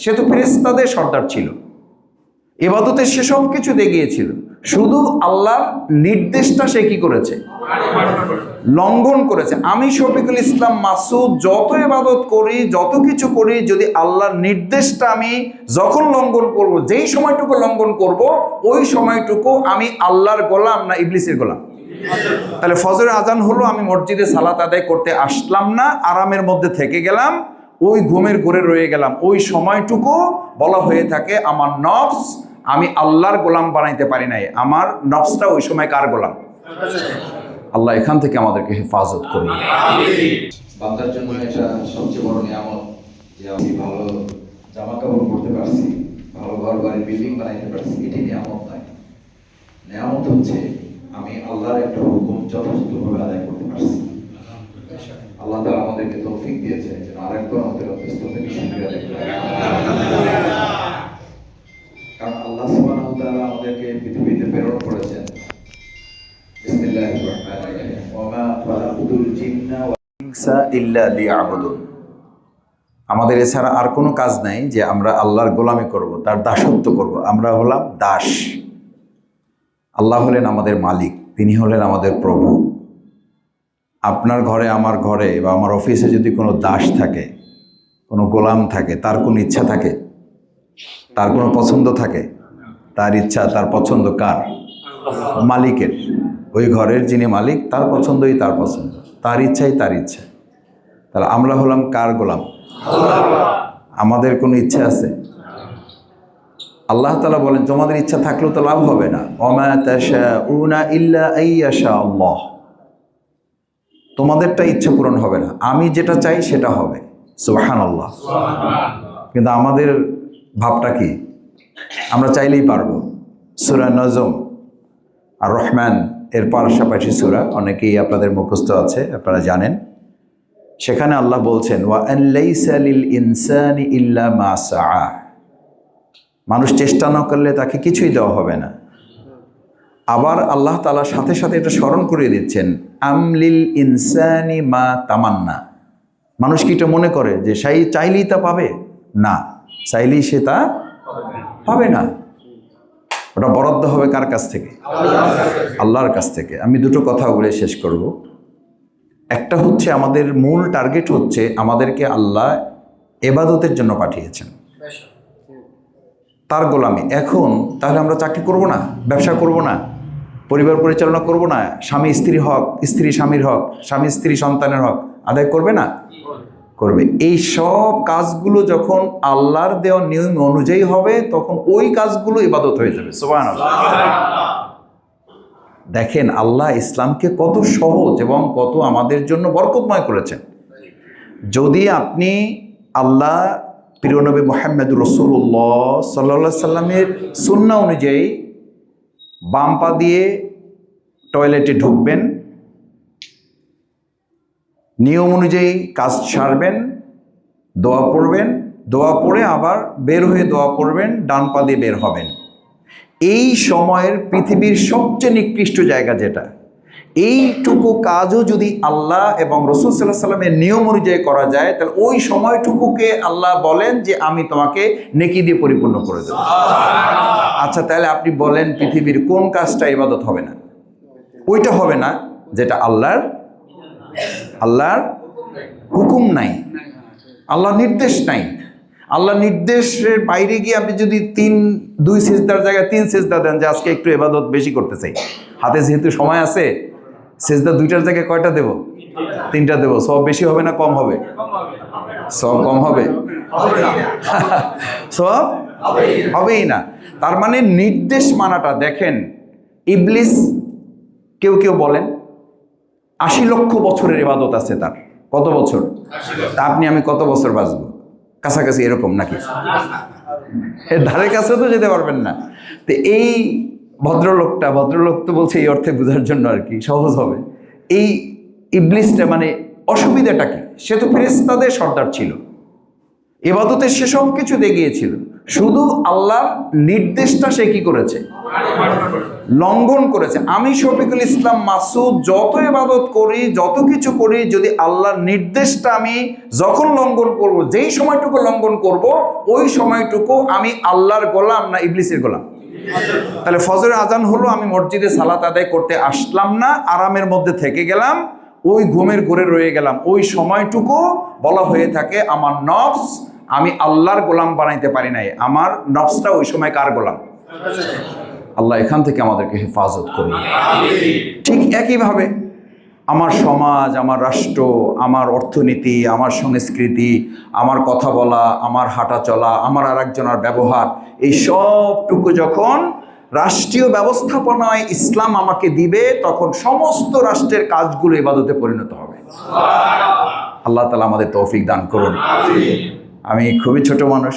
সে তো ফেরেশতাদের সর্দার ছিল, ইবাদতে সে সব কিছু দেখিয়েছিল, শুধু আল্লাহর নির্দেশটা সে কি করেছে? লঙ্ঘন করেছে। আমি শফিকুল ইসলাম মাসুদ যত ইবাদত করি, যত কিছু করি, যদি আল্লাহর নির্দেশটা আমি যখন লঙ্ঘন করব, যেই সময়টুকু লঙ্ঘন করব, ওই সময়টুকু আমি আল্লাহর গোলাম না ইবলিসের গোলাম? তাহলে ফজরের আজান হলো, আমি মসজিদে সালাত আদায় করতে আসলাম না, আরামের মধ্যে থেকে গেলাম, ওই ঘুমের ঘরে রয়ে গেলাম, ওই সময়টুকু বলা হয়ে থাকে আমার নফস আমি আল্লাহর গোলাম বানাইতে পারি নাই। আমার নফসটা ওই সময় কার গোলাম? আল্লাহ এখান থেকে আমাদেরকে হেফাজত করুন। বান্দার জন্য এটা সবচেয়ে বড় নিয়ামত যে আমি ভালো জামা কাপড় পরতে পারছি, ভালো ঘর বাড়ি বিল্ডিং বানাইতে পারছি। এটি নিয়ামত নয়। নিয়ামত হচ্ছে আমি আল্লাহর একটা হুকুম যথাযথভাবে আদায় করতে পারছি। আল্লাহ তাআলা আমাদেরকে তৌফিক দিয়েছে যেন আরেকবার আমাদের অত্যন্ত থেকে শুকরিয়া আদায় করি। কারণ আল্লাহ সুবহানাহু ওয়া তাআলা আমাদেরকে পৃথিবীতে প্রেরণ করেছেন। বিসমিল্লাহির রহমানির রহিম। ওয়া মা খালাকুতুল জিন্না ওয়াল ইনসা ইল্লা লিয়াবুদুন। আমাদের এছাড়া আর কোনো কাজ নাই যে আমরা আল্লাহর গোলামি করব, তার দাসত্ব করব। আমরা হলাম দাস। আল্লাহ হলেন আমাদের মালিক, তিনি হলেন আমাদের প্রভু। আপনার ঘরে, আমার ঘরে বা আমার অফিসে যদি কোনো দাস থাকে, কোনো গোলাম থাকে, তার কোনো ইচ্ছা থাকে, তার কোনো পছন্দ থাকে? তার ইচ্ছা, তার পছন্দ কার? মালিকের। ওই ঘরের যিনি মালিক, তার পছন্দই তার পছন্দ, তার ইচ্ছাই তার ইচ্ছা। তাহলে আমরা হলাম কার গোলাম? আমাদের কোনো ইচ্ছা আছে? আল্লাহ তাআলা বলেন তোমাদের ইচ্ছা থাকলেও তো লাভ হবে না। ওমা তাশাউনা ইল্লা আইয়াশা আল্লাহ। তোমাদেরটা ইচ্ছা পূরণ হবে না, আমি যেটা চাই সেটা হবে। সুবহানাল্লাহ। কিন্তু আমাদের ভাবটা কি? আমরা চাইলেই পারবো। সূরা নজম আর রহমান এর পাশাপাশি সূরা অনেকেই আপনাদের মুখস্থ আছে, আপনারা জানেন। সেখানে আল্লাহ বলছেন ওয়া আন লাইসা লিল ইনসানি ইল্লা মা সাআ। মানুষ চেষ্টা না করলে তাকে কিছুই দেওয়া হবে না। আবার আল্লাহ তাআলা সাথে সাথে এটা স্মরণ করিয়ে দিচ্ছেন আমলিল ইনসানি মা তামান্না। মানুষ কি এটা মনে করে যে চাইলেই তা পাবে? না, চাইলেই সে তা পাবে না। ওটা বরাদ্দ হবে কার কাছ থেকে? আল্লাহর কাছ থেকে। আমি দুটো কথা বলে শেষ করব। একটা হচ্ছে আমাদের মূল টার্গেট হচ্ছে আমাদেরকে আল্লাহ ইবাদতের জন্য পাঠিয়েছেন, তার গোলামি। এখন তাহলে আমরা চাকরি করব না, ব্যবসা করব না, পরিবার পরিচালনা করব না, স্বামী স্ত্রীর হক, স্ত্রী স্বামীর হক, স্বামী স্ত্রী সন্তানের হক আদায় করবে না? করবে। এই সব কাজগুলো যখন আল্লাহর দেওয়া নিয়ম অনুযায়ী হবে, তখন ওই কাজগুলো ইবাদত হয়ে যাবে। সুবহানাল্লাহ। দেখেন আল্লাহ ইসলামকে কত সহজ এবং কত আমাদের জন্য বরকতময় করেছেন। যদি আপনি আল্লাহ প্রিয় নবী মুহাম্মদ রাসূলুল্লাহ সাল্লাল্লাহু আলাইহি সাল্লামের সুন্নাহ অনুযায়ী বাম পা দিয়ে টয়লেটে ঢুকবেন, নিয়ম অনুযায়ী কাজ সারবেন, দোয়া পড়বেন, দোয়া পড়ে আবার বের হয়ে দোয়া পড়বেন, ডান পা দিয়ে বের হবেন। এই সময়ের পৃথিবীর সবচেয়ে নিকৃষ্ট জায়গা যেটা, এইটুকু কাজও যদি আল্লাহ এবং রাসূল সাল্লাল্লাহু আলাইহি সাল্লামের নিয়ম অনুযায়ী করা যায়, তাহলে ওই সময়টুকুকে আল্লাহ বলেন যে আমি তোমাকে নেকি দিয়ে পরিপূর্ণ করে দেব। আচ্ছা, তাহলে আপনি বলেন পৃথিবীর কোন কাজটা ইবাদত হবে না? ওইটা হবে না যেটা আল্লাহর হুকুম নাই, আল্লাহর নির্দেশ নাই। আল্লাহ নির্দেশের বাইরে গিয়ে আপনি যদি দুই সিজদার জায়গায় 3 সিজদা দেন যে আজকে একটু ইবাদত বেশি করতে চাই, হাতে যেহেতু সময় আছে, সিজদা 2টার জায়গায় কয়টা দেব? 3টা দেব। সব বেশি হবে না কম হবে? সব কম হবে? সব হবেই না। তার মানে নির্দেশ মানাটা। দেখেন ইবলিস, কেউ কেউ বলেন 80 লক্ষ বছরের ইবাদত আছে তার। কত বছর? তা আপনি আমি কত বছর বাঁচবো? কাছাকাছি এরকম নাকি? এর ধারে কাছে তো যেতে পারবেন না। তো এই ভদ্রলোক তো বলছে এই অর্থে বোঝার জন্য আর কি, সহজ হবে। এই ইবলিসটা মানে অসুবিধাটা কি? সে তো ফেরেশতাদের সর্দার ছিল, ইবাদতে সে সব কিছু দেখিয়েছিল, শুধু আল্লাহর নির্দেশটা সে কি করেছে? লঙ্ঘন করেছে। আমি শফিকুল ইসলাম মাসুদ যত ইবাদত করি, যত কিছু করি, যদি আল্লাহর নির্দেশটা আমি যখন লঙ্ঘন করব, যেই সময়টুকু লঙ্ঘন করব, ওই সময়টুকু আমি আল্লাহর গোলাম না ইবলিসের গোলাম? তাহলে ফজরের আজান হলো, আমি মসজিদে সালাত আদায় করতে আসলাম না, আরামের মধ্যে থেকে গেলাম, ওই ঘুমের ঘোরে রয়ে গেলাম, ওই সময়টুকু বলা হয়ে থাকে আমার নফস, আমি আল্লাহর গোলাম বানাইতে পারি নাই। আমার নফসটা ওই সময় কার গোলাম? আল্লাহ এখান থেকে আমাদেরকে হেফাজত করুন। ঠিক একইভাবে আমার সমাজ, আমার রাষ্ট্র, আমার অর্থনীতি, আমার সংস্কৃতি, আমার কথা বলা, আমার হাঁটা চলা, আমার আরেকজনের ব্যবহার, এই সবটুকু যখন রাষ্ট্রীয় ব্যবস্থাপনায় ইসলাম আমাকে দিবে, তখন সমস্ত রাষ্ট্রের কাজগুলো ইবাদতে পরিণত হবে। আল্লাহ তাআলা আমাদের তৌফিক দান করুন। আমি খুবই ছোট মানুষ,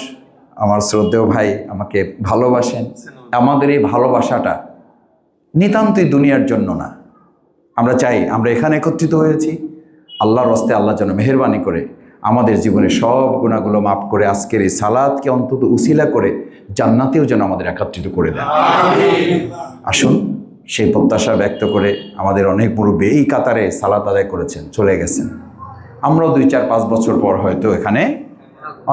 আমার শ্রদ্ধেয় ভাই আমাকে ভালোবাসেন। আমাদের এই ভালোবাসাটা নিতান্তই দুনিয়ার জন্য না। আমরা চাই, আমরা এখানে একত্রিত হয়েছি আল্লাহর রাস্তে, আল্লাহ যেন মেহেরবানি করে আমাদের জীবনের সব গুনাহগুলো মাফ করে আজকের এই সালাতকে অন্তত উসিলা করে জান্নাতেও যেন আমাদের একত্রিত করে দেন। আসুন সেই প্রত্যাশা ব্যক্ত করে, আমাদের অনেক মুরব্বী এই কাতারে সালাত আদায় করেছেন, চলে গেছেন। আমরাও 2-4-5 বছর পর হয়তো এখানে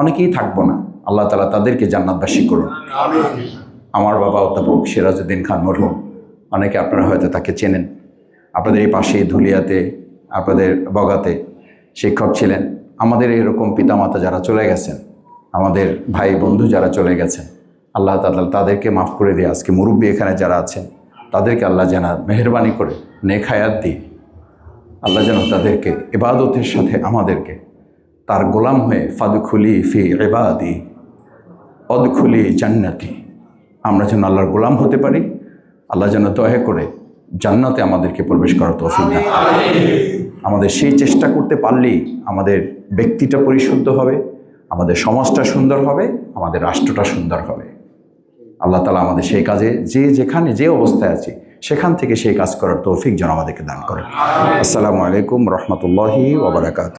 অনেকেই থাকবো না। আল্লাহ তাআলা তাদেরকে জান্নাতবাসী করুন। আমার বাবা অধ্যাপক সিরাজউদ্দিন খান মরহুম, অনেকে আপনারা হয়তো তাকে চেনেন। আপনাদের এই পাশে ধুলিয়াতে, আপনাদের বগাতে শিক্ষক ছিলেন। আমাদের এরকম পিতামাতা যারা চলে গেছেন, আমাদের ভাই বন্ধু যারা চলে গেছেন, আল্লাহ তাআলা তাদেরকে মাফ করে দিয়ে আজকে মুরব্বী এখানে যারা আছেন তাদেরকে আল্লাহ যেন মেহেরবানি করে নেক হায়াত দিয়ে আল্লাহ যেন তাদেরকে ইবাদতের সাথে আমাদেরকে তার গোলাম হয়ে ফাদখুলি ফি ইবাদি অদখুলি জান্নাতি, আমরা যেন আল্লাহর গোলাম হতে পারি। আল্লাহ যেন দয়া করে জান্নাতে আমাদেরকে প্রবেশ করার তৌফিক দান করেন। আমাদের সেই চেষ্টা করতে পারলেই আমাদের ব্যক্তিটা পরিশুদ্ধ হবে, আমাদের সমাজটা সুন্দর হবে, আমাদের রাষ্ট্রটা সুন্দর হবে। আল্লাহ তাআলা আমাদের সেই কাজে, যেখানে যে অবস্থায় আছি সেখান থেকে সেই কাজ করার তৌফিক যেন আমাদেরকে দান করেন। আসসালামু আলাইকুম রহমতুল্লাহি ওয়া বারাকাতুহু।